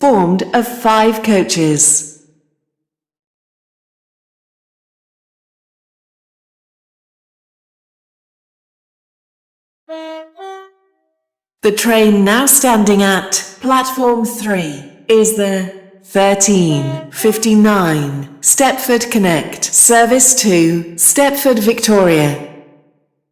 formed of 5 coaches. The train now standing at platform 3 is the 1359 Stepford Connect service to Stepford Victoria.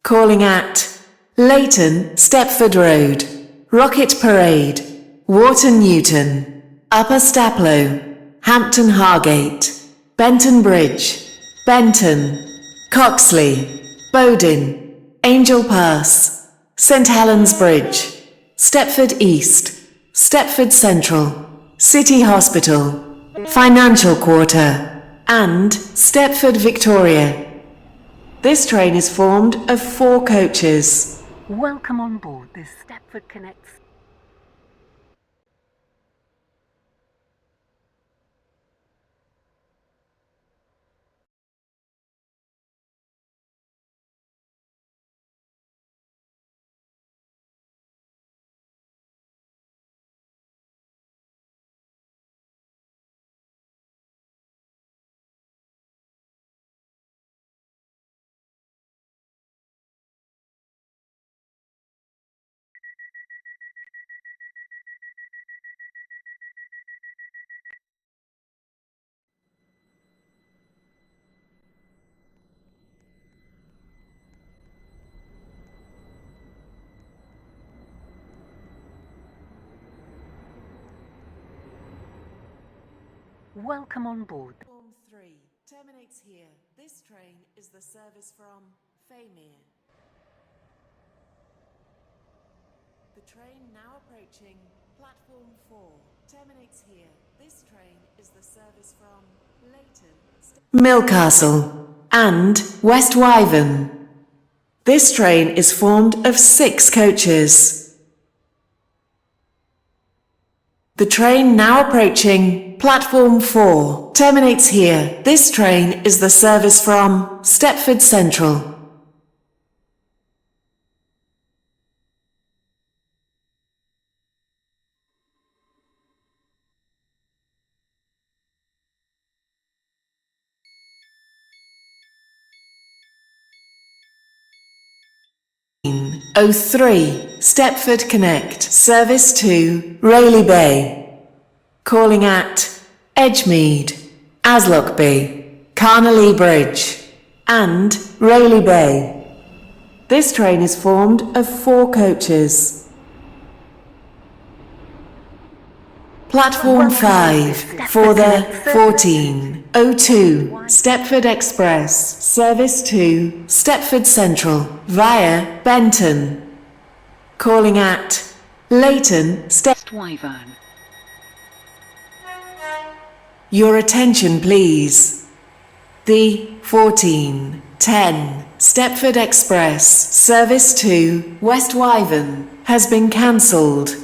Calling at Leighton, Stepford Road, Rocket Parade, Wharton Newton, Upper Staplow, Hampton Hargate, Benton Bridge, Benton, Coxley, Bowdin, Angel Pass, St Helens Bridge, Stepford East, Stepford Central, City Hospital, Financial Quarter, and Stepford Victoria. This train is formed of 4 coaches. Welcome on board this Stepford Connect. Welcome on board. Platform 3 terminates here. This train is the service from Faymere. The train now approaching platform 4 terminates here. This train is the service from Leighton, Milcastle, and West Wyvern. This train is formed of 6 coaches. The train now approaching platform 4 terminates here. This train is the service from Stepford Central. '03 Stepford Connect service to Rayleigh Bay. Calling at Edgemead, Aslockby, Carnally Bridge, and Rayleigh Bay. This train is formed of 4 coaches. Platform 5 for the 1402 Stepford Express service to Stepford Central via Benton. Calling at Leighton, West Wyvern. Your attention please. The 1410 Stepford Express service to West Wyvern has been cancelled.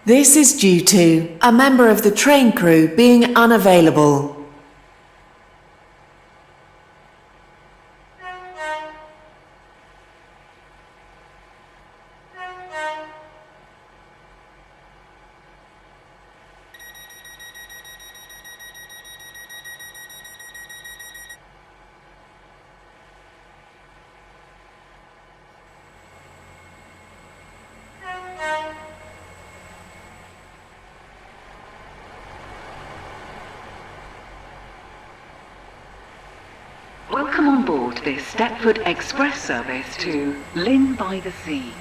This is due to a member of the train crew being unavailable. Welcome on board this Stepford Express service to Lynn by the Sea.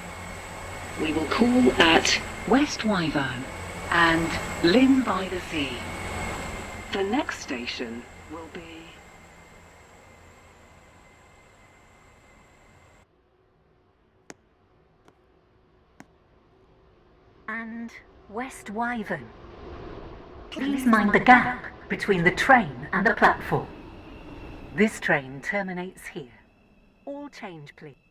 We will call at West Wyvern and Lynn by the Sea. The next station will be... and West Wyvern. Please mind the gap between the train and the platform. This train terminates here. All change, please.